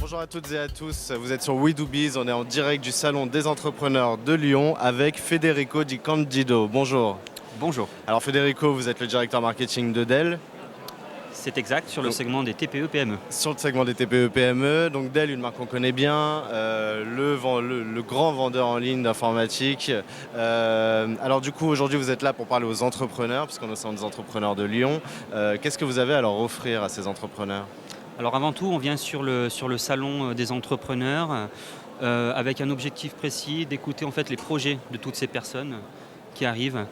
Bonjour à toutes et à tous, vous êtes sur We Do Biz, on est en direct du Salon des entrepreneurs de Lyon avec Federico Di Candido. Bonjour. Bonjour, Alors Federico, vous êtes le directeur marketing de Dell, c'est exact sur le Donc- segment des TPE-PME. sur le segment des TPE-PME. Donc Dell, une marque qu'on connaît bien, le grand vendeur en ligne d'informatique. Alors du coup, aujourd'hui, vous êtes là pour parler aux entrepreneurs, puisqu'on est au Salon des entrepreneurs de Lyon. Qu'est-ce que vous avez à leur offrir à ces entrepreneurs? Alors avant tout, on vient sur le salon des entrepreneurs avec un objectif précis d'écouter en fait les projets de toutes ces personnes qui arrivent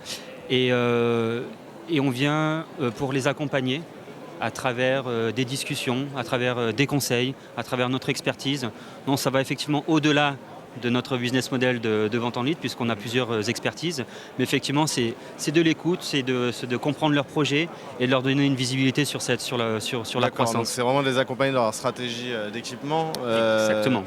et on vient pour les accompagner à travers des discussions, à travers des conseils, à travers notre expertise. Non, ça va effectivement au-delà de notre business model de vente en ligne, puisqu'on a plusieurs expertises. Mais effectivement, c'est de l'écoute, c'est de comprendre leurs projets et de leur donner une visibilité sur la D'accord, donc croissance. c'est vraiment des accompagner dans leur stratégie d'équipement. Exactement.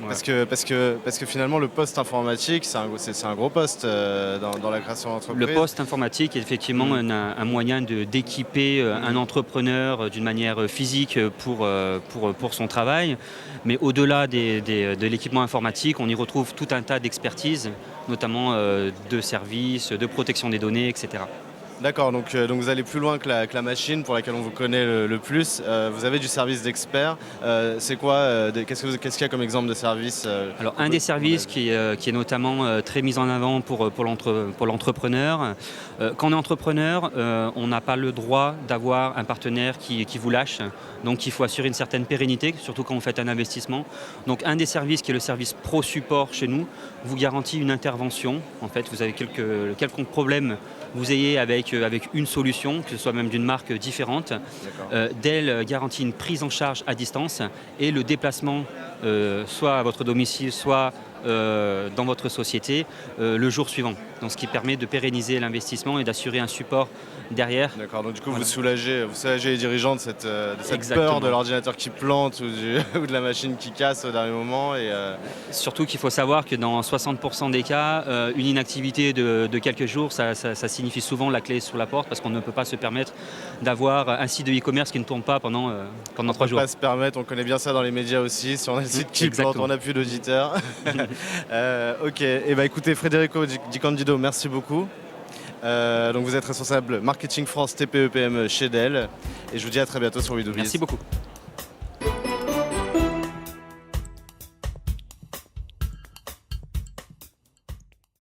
Parce que finalement, le poste informatique, c'est un gros poste dans la création d'entreprise. Le poste informatique est effectivement un moyen d'équiper un entrepreneur d'une manière physique pour son travail. Mais au-delà de l'équipement informatique, on y retrouve tout un tas d'expertises, notamment de services, de protection des données, etc. D'accord, donc vous allez plus loin que la machine pour laquelle on vous connaît le plus. Vous avez du service d'expert. C'est quoi qu'est-ce qu'il y a comme exemple de service Alors un des services qui est notamment très mis en avant pour l'entrepreneur, quand on est entrepreneur, on n'a pas le droit d'avoir un partenaire qui vous lâche, donc il faut assurer une certaine pérennité, surtout quand vous faites un investissement. Donc un des services qui est le service Pro Support chez nous, vous garantit une intervention. En fait, vous avez quelconque problème vous ayez avec une solution, que ce soit même d'une marque différente. Dell garantit une prise en charge à distance et le déplacement soit à votre domicile, soit dans votre société le jour suivant. Donc, ce qui permet de pérenniser l'investissement et d'assurer un support derrière. D'accord, donc du coup Voilà. vous soulagez les dirigeants de cette peur de l'ordinateur qui plante ou de la machine qui casse au dernier moment. Surtout qu'il faut savoir que dans 60% des cas, une inactivité de quelques jours, ça signifie souvent la clé sur la porte parce qu'on ne peut pas se permettre d'avoir un site de e-commerce qui ne tourne pas pendant 3 jours. On ne peut pas se permettre, on connaît bien ça dans les médias aussi, si on a le site qui plante, on n'a plus d'auditeurs. Ok, et bah écoutez Federico Di Candido, merci beaucoup. Donc vous êtes responsable marketing France TPE-PME chez Dell et je vous dis à très bientôt sur We Do Biz. Merci beaucoup.